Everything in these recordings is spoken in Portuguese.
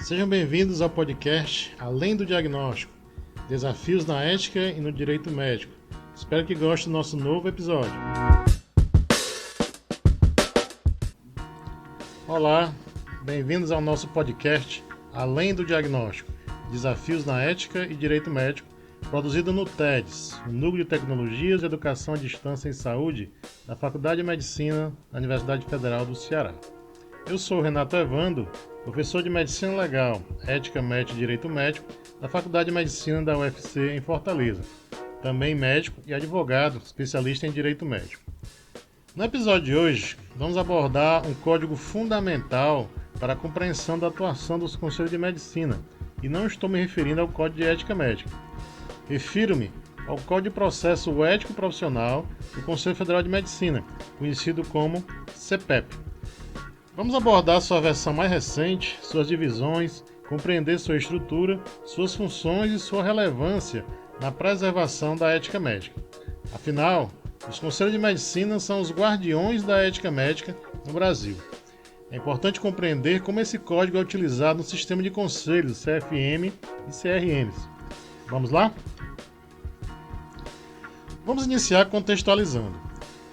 Sejam bem-vindos ao podcast Além do Diagnóstico, Desafios na Ética e no Direito Médico. Espero que gostem do nosso novo episódio. Olá, bem-vindos ao nosso podcast Além do Diagnóstico, Desafios na Ética e Direito Médico, produzido no TEDS, o Núcleo de Tecnologias de Educação à Distância em Saúde, da Faculdade de Medicina da Universidade Federal do Ceará. Eu sou Renato Evando, professor de Medicina Legal, Ética Médica e Direito Médico da Faculdade de Medicina da UFC em Fortaleza, também médico e advogado, especialista em Direito Médico. No episódio de hoje, vamos abordar um código fundamental para a compreensão da atuação dos Conselhos de Medicina, e não estou me referindo ao Código de Ética Médica. Refiro-me ao Código de Processo Ético Profissional do Conselho Federal de Medicina, conhecido como CPEP. Vamos abordar sua versão mais recente, suas divisões, compreender sua estrutura, suas funções e sua relevância na preservação da ética médica. Afinal, os Conselhos de Medicina são os guardiões da ética médica no Brasil. É importante compreender como esse código é utilizado no sistema de conselhos CFM e CRMs. Vamos lá? Vamos iniciar contextualizando.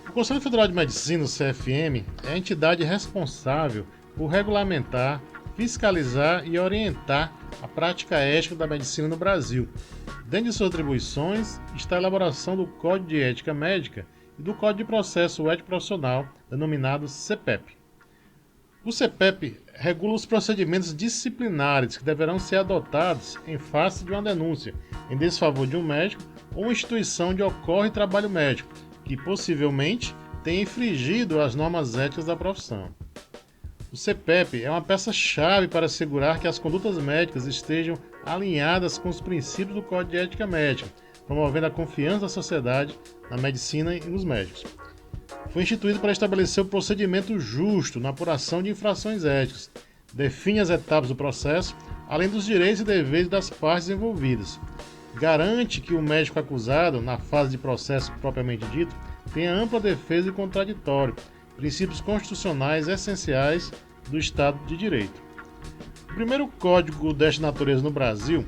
O Conselho Federal de Medicina, o CFM, é a entidade responsável por regulamentar, fiscalizar e orientar a prática ética da medicina no Brasil. Dentre suas atribuições está a elaboração do Código de Ética Médica e do Código de Processo Ético Profissional, denominado CPEP. O CPEP regula os procedimentos disciplinares que deverão ser adotados em face de uma denúncia em desfavor de um médico ou instituição onde ocorre trabalho médico, que possivelmente tenha infringido as normas éticas da profissão. O CPEP é uma peça-chave para assegurar que as condutas médicas estejam alinhadas com os princípios do Código de Ética Médica, promovendo a confiança da sociedade na medicina e nos médicos. Foi instituído para estabelecer o procedimento justo na apuração de infrações éticas, define as etapas do processo, além dos direitos e deveres das partes envolvidas. Garante que o médico acusado, na fase de processo propriamente dito, tenha ampla defesa e contraditório, princípios constitucionais essenciais do Estado de Direito. O primeiro código desta natureza no Brasil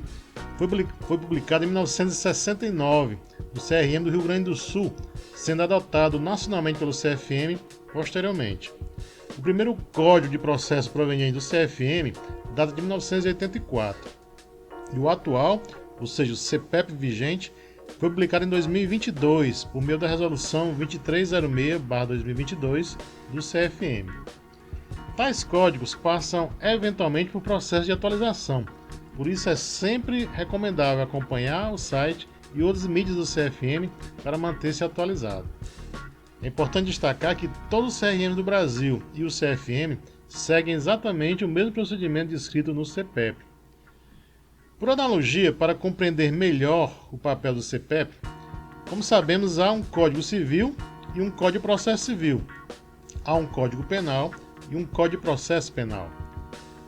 foi publicado em 1969, no CRM do Rio Grande do Sul, sendo adotado nacionalmente pelo CFM posteriormente. O primeiro código de processo proveniente do CFM data de 1984. E o atual, ou seja, o CPEP vigente, foi publicado em 2022, por meio da Resolução 2306/2022 do CFM. Tais códigos passam eventualmente por processo de atualização, por isso é sempre recomendável acompanhar o site e outras mídias do CFM para manter-se atualizado. É importante destacar que todos os CRMs do Brasil e o CFM seguem exatamente o mesmo procedimento descrito no CPEP. Por analogia, para compreender melhor o papel do CPEP, como sabemos, há um Código Civil e um Código de Processo Civil. Há um Código Penal e um Código de Processo Penal.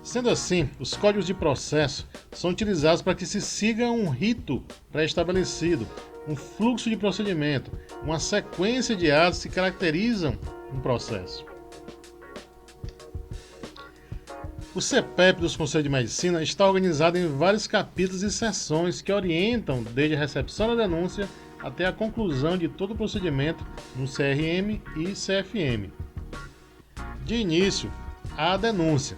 Sendo assim, os códigos de processo são utilizados para que se siga um rito pré-estabelecido, um fluxo de procedimento, uma sequência de atos que caracterizam um processo. O CPEP dos Conselhos de Medicina está organizado em vários capítulos e seções que orientam desde a recepção da denúncia até a conclusão de todo o procedimento no CRM e CFM. De início, há a denúncia,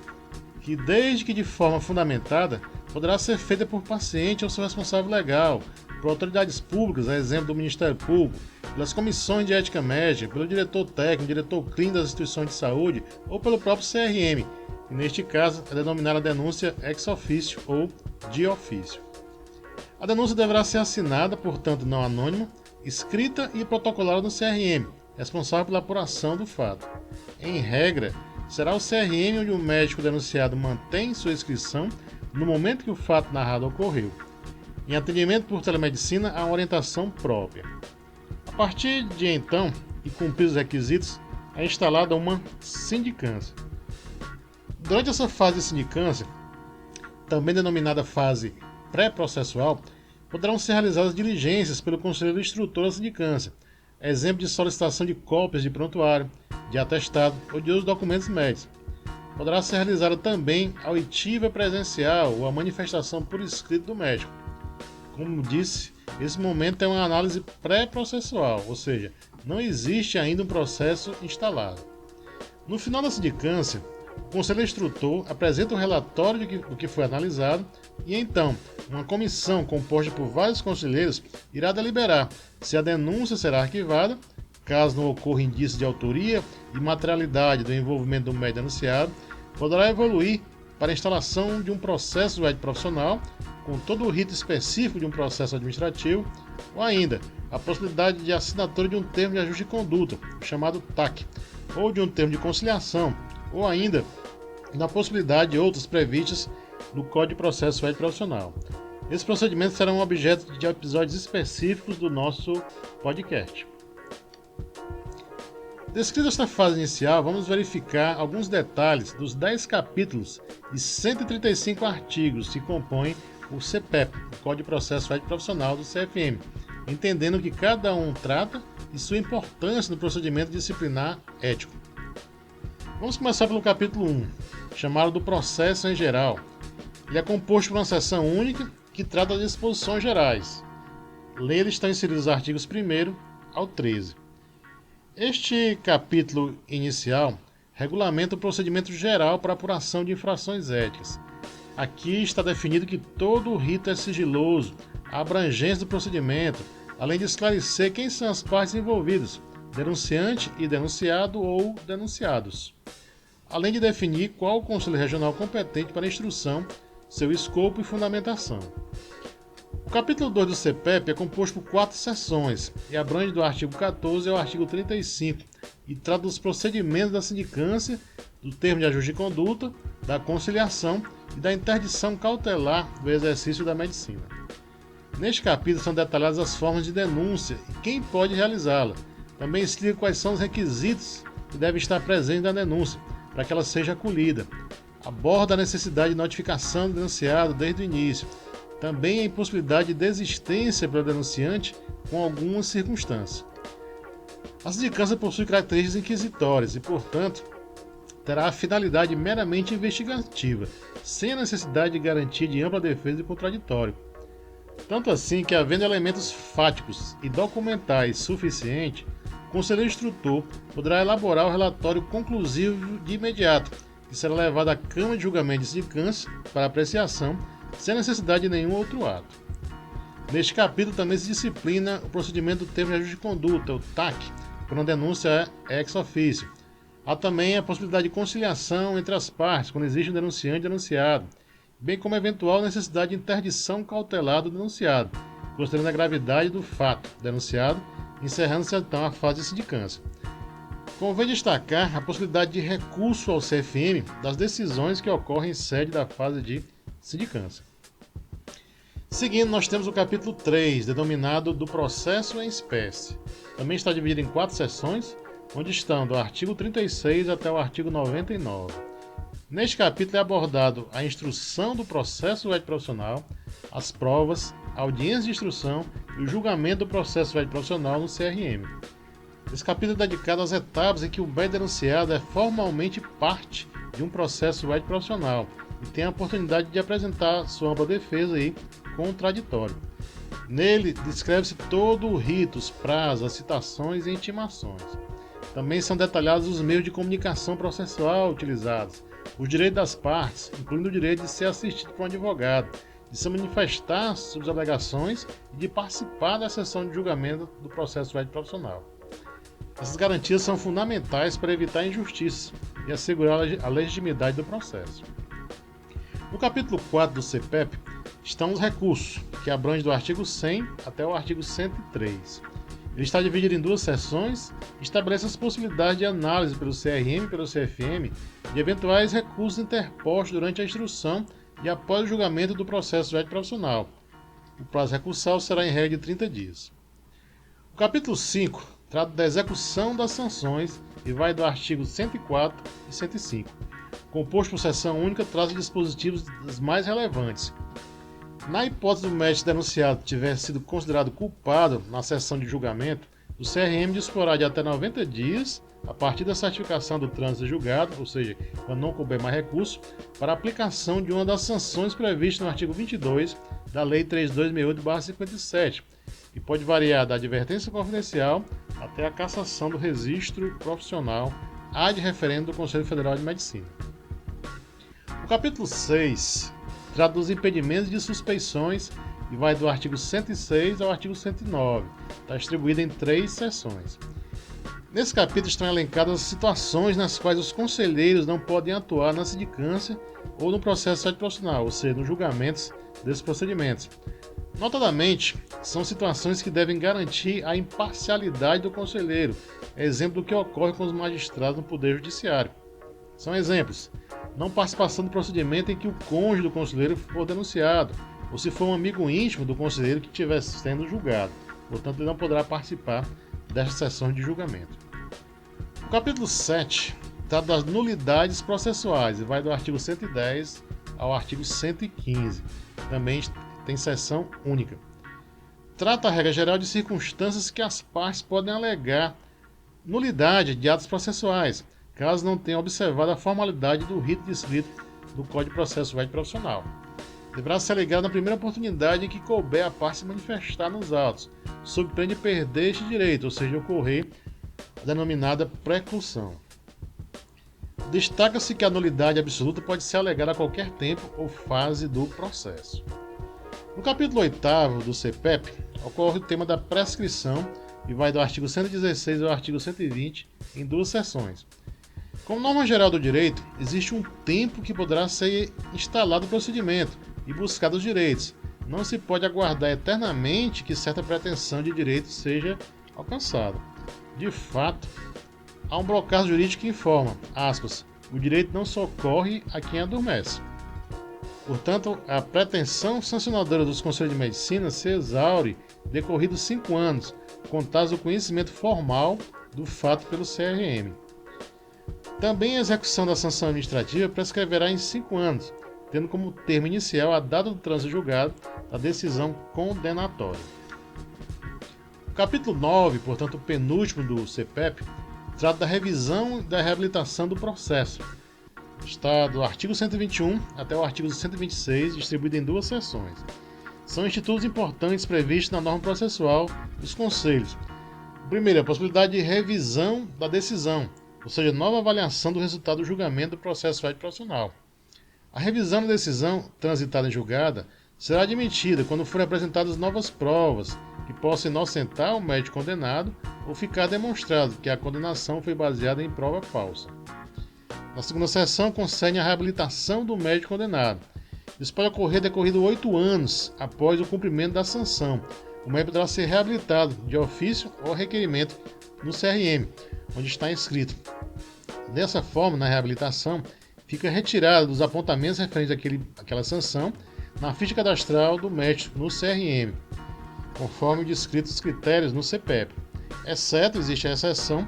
que desde que de forma fundamentada, poderá ser feita por paciente ou seu responsável legal, por autoridades públicas, a exemplo do Ministério Público, pelas comissões de ética médica, pelo diretor técnico, diretor clínico das instituições de saúde ou pelo próprio CRM, e neste caso é denominada denúncia ex officio ou de ofício. A denúncia deverá ser assinada, portanto não anônima, escrita e protocolada no CRM, responsável pela apuração do fato. Em regra, será o CRM onde o médico denunciado mantém sua inscrição no momento que o fato narrado ocorreu. Em atendimento por telemedicina, há uma orientação própria. A partir de então, e cumpridos os requisitos, é instalada uma sindicância. Durante essa fase de sindicância, também denominada fase pré-processual, poderão ser realizadas diligências pelo conselheiro instrutor da sindicância, exemplo de solicitação de cópias de prontuário, de atestado ou de outros documentos médicos. poderá ser realizada também a oitiva presencial ou a manifestação por escrito do médico. Como disse, esse momento é uma análise pré-processual, ou seja, não existe ainda um processo instalado. No final da sindicância, o Conselho Instrutor apresenta o relatório do que foi analisado e então uma comissão composta por vários conselheiros irá deliberar se a denúncia será arquivada, caso não ocorra indício de autoria e materialidade do envolvimento do médico denunciado, poderá evoluir para a instalação de um processo ético profissional com todo o rito específico de um processo administrativo, ou ainda a possibilidade de assinatura de um termo de ajuste de conduta, chamado TAC, ou de um termo de conciliação, ou ainda na possibilidade de outras previstas no Código de Processo Ético Profissional. Esses procedimentos serão objeto de episódios específicos do nosso podcast. Descrita esta fase inicial, vamos verificar alguns detalhes dos 10 capítulos e 135 artigos que compõem o CPEP, o Código de Processo Ético Profissional do CFM, entendendo que cada um trata e sua importância no procedimento disciplinar ético. Vamos começar pelo capítulo 1, chamado do processo em geral. Ele é composto por uma seção única que trata das disposições gerais. Nele estão inseridos os artigos 1º ao 13. Este capítulo inicial regulamenta o procedimento geral para apuração de infrações éticas. Aqui está definido que todo o rito é sigiloso, a abrangência do procedimento, além de esclarecer quem são as partes envolvidas, denunciante e denunciado ou denunciados, além de definir qual o Conselho Regional competente para a instrução, seu escopo e fundamentação. O capítulo 2 do CPEP é composto por 4 seções e abrange do artigo 14 ao artigo 35 e trata dos procedimentos da sindicância, do termo de ajuste de conduta, da conciliação e da interdição cautelar do exercício da medicina. Neste capítulo são detalhadas as formas de denúncia e quem pode realizá-la. Também explica quais são os requisitos que devem estar presentes na denúncia para que ela seja acolhida. Aborda a necessidade de notificação do denunciado desde o início. Também a impossibilidade de desistência pelo denunciante com algumas circunstâncias. A sindicância possui características inquisitórias e, portanto, terá a finalidade meramente investigativa, sem a necessidade de garantia de ampla defesa e contraditório. Tanto assim que, havendo elementos fáticos e documentais suficientes, o Conselheiro Instrutor poderá elaborar o relatório conclusivo de imediato, que será levado à Câmara de Julgamento de Sindicância para apreciação, sem necessidade de nenhum outro ato. Neste capítulo também se disciplina o procedimento do termo de ajuste de conduta, o TAC, quando a denúncia é ex officio. Há também a possibilidade de conciliação entre as partes, quando existe um denunciante e denunciado, bem como a eventual necessidade de interdição cautelar do denunciado, considerando a gravidade do fato denunciado, encerrando-se então a fase de sindicância. Convém destacar a possibilidade de recurso ao CFM das decisões que ocorrem em sede da fase de sindicância. Seguindo, nós temos o capítulo 3, denominado do processo em espécie. Também está dividido em 4 seções, onde estão do artigo 36 até o artigo 99. Neste capítulo é abordado a instrução do processo ético profissional, as provas, a audiência de instrução e o julgamento do processo ético profissional no CRM. Esse capítulo é dedicado às etapas em que o bem denunciado é formalmente parte de um processo ético profissional e tem a oportunidade de apresentar sua ampla defesa e contraditório. Nele, descreve-se todo o rito, os prazos, as citações e intimações. Também são detalhados os meios de comunicação processual utilizados, os direitos das partes, incluindo o direito de ser assistido por um advogado, de se manifestar sobre as alegações e de participar da sessão de julgamento do processo ético profissional. Essas garantias são fundamentais para evitar injustiças e assegurar a legitimidade do processo. No capítulo 4 do CPEP estão os recursos, que abrangem do artigo 100 até o artigo 103. Ele está dividido em 2 seções e estabelece as possibilidades de análise pelo CRM e pelo CFM de eventuais recursos interpostos durante a instrução e após o julgamento do processo ético profissional. O prazo recursal será em regra de 30 dias. O capítulo 5 trata da execução das sanções e vai do artigo 104 e 105. Composto por seção única, traz os dispositivos dos mais relevantes. Na hipótese do médico denunciado tiver sido considerado culpado na sessão de julgamento, o CRM disporá de até 90 dias a partir da certificação do trânsito julgado, ou seja, quando não couber mais recurso, para a aplicação de uma das sanções previstas no artigo 22 da Lei 3268/57, que pode variar da advertência confidencial até a cassação do registro profissional ad referendo do Conselho Federal de Medicina. O capítulo 6 trata dos impedimentos de suspeições e vai do artigo 106 ao artigo 109. Está distribuído em 3 seções. Nesse capítulo estão elencadas as situações nas quais os conselheiros não podem atuar na sindicância ou no processo profissional, ou seja, nos julgamentos desses procedimentos. Notadamente, são situações que devem garantir a imparcialidade do conselheiro, exemplo do que ocorre com os magistrados no Poder Judiciário. São exemplos: não participação do procedimento em que o cônjuge do conselheiro for denunciado, ou se for um amigo íntimo do conselheiro que estiver sendo julgado. Portanto, ele não poderá participar destas sessões de julgamento. O capítulo 7 trata das nulidades processuais e vai do artigo 110 ao artigo 115. Também tem seção única. Trata a regra geral de circunstâncias que as partes podem alegar nulidade de atos processuais, caso não tenham observado a formalidade do rito descrito do Código de Processo Ético Profissional. Deverá ser alegado na primeira oportunidade em que couber a parte se manifestar nos autos, sob pena de perder este direito, ou seja, ocorrer a denominada preclusão. Destaca-se que a nulidade absoluta pode ser alegada a qualquer tempo ou fase do processo. No capítulo 8º do CPEP, ocorre o tema da prescrição e vai do artigo 116 ao artigo 120 em 2 seções. Como norma geral do direito, existe um tempo que poderá ser instalado o procedimento e buscado os direitos. Não se pode aguardar eternamente que certa pretensão de direito seja alcançada. De fato, há um blocado jurídico que informa, aspas, o direito não socorre a quem adormece. Portanto, a pretensão sancionadora dos Conselhos de Medicina se exaure decorridos 5 anos, contados o conhecimento formal do fato pelo CRM. Também a execução da sanção administrativa prescreverá em 5 anos, tendo como termo inicial a data do trânsito julgado da decisão condenatória. O capítulo 9, portanto o penúltimo do CPEP, trata da revisão e da reabilitação do processo. Está do artigo 121 até o artigo 126, distribuído em 2 seções. São institutos importantes previstos na norma processual dos conselhos. Primeiro, a possibilidade de revisão da decisão, ou seja, nova avaliação do resultado do julgamento do processo ético profissional. A revisão da decisão transitada em julgada será admitida quando forem apresentadas novas provas que possam inocentar o médico condenado ou ficar demonstrado que a condenação foi baseada em prova falsa. Na segunda seção, concerne a reabilitação do médico condenado. Isso pode ocorrer decorrido 8 anos após o cumprimento da sanção. O médico poderá ser reabilitado de ofício ou requerimento no CRM, onde está inscrito. Dessa forma, na reabilitação, fica retirada dos apontamentos referentes àquela sanção na ficha cadastral do médico no CRM, conforme descritos os critérios no CPEP, exceto, existe a exceção,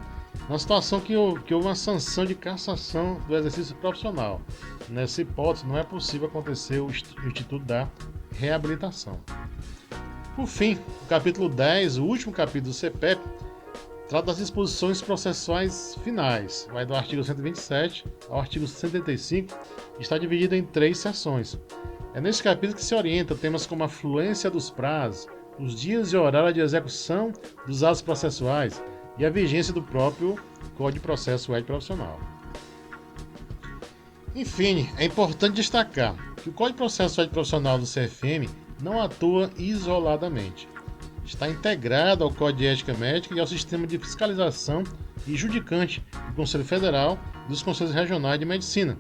na situação que houve uma sanção de cassação do exercício profissional. Nessa hipótese, não é possível acontecer o instituto da reabilitação. Por fim, o capítulo 10, o último capítulo do CPEP, trata das disposições processuais finais. Vai do artigo 127 ao artigo 185 e está dividido em 3 seções. É nesse capítulo que se orienta temas como a fluência dos prazos, os dias e horário de execução dos atos processuais e a vigência do próprio Código de Processo Ético Profissional. Enfim, é importante destacar que o Código de Processo Ético Profissional do CFM não atua isoladamente. Está integrado ao Código de Ética Médica e ao sistema de fiscalização e judicante do Conselho Federal e dos Conselhos Regionais de Medicina.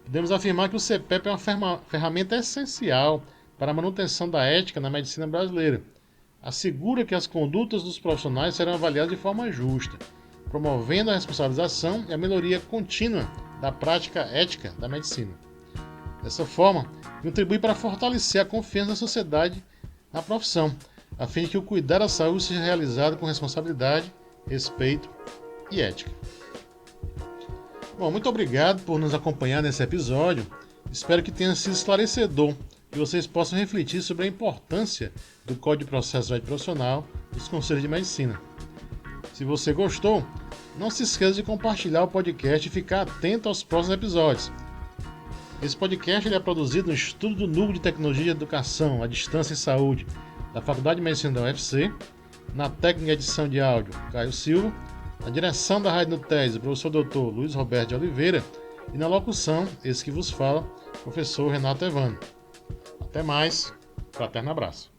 Podemos afirmar que o CPEP é uma ferramenta essencial para a manutenção da ética na medicina brasileira. Assegura que as condutas dos profissionais serão avaliadas de forma justa, promovendo a responsabilização e a melhoria contínua da prática ética da medicina. Dessa forma, contribui para fortalecer a confiança da sociedade na profissão, a fim de que o cuidado da saúde seja realizado com responsabilidade, respeito e ética. Bom, muito obrigado por nos acompanhar nesse episódio. Espero que tenha sido esclarecedor e vocês possam refletir sobre a importância do Código de Processo Ético Profissional dos Conselhos de Medicina. Se você gostou, Não se esqueça de compartilhar o podcast e ficar atento aos próximos episódios. Esse podcast ele é produzido no estudo do Núcleo de Tecnologia de Educação à Distância e Saúde da Faculdade de Medicina da UFC, na técnica de edição de áudio, Caio Silva, na direção da Rádio Nutese, o professor Dr. Luiz Roberto de Oliveira, e na locução, esse que vos fala, professor Renato Evandro. Até mais, fraterno abraço.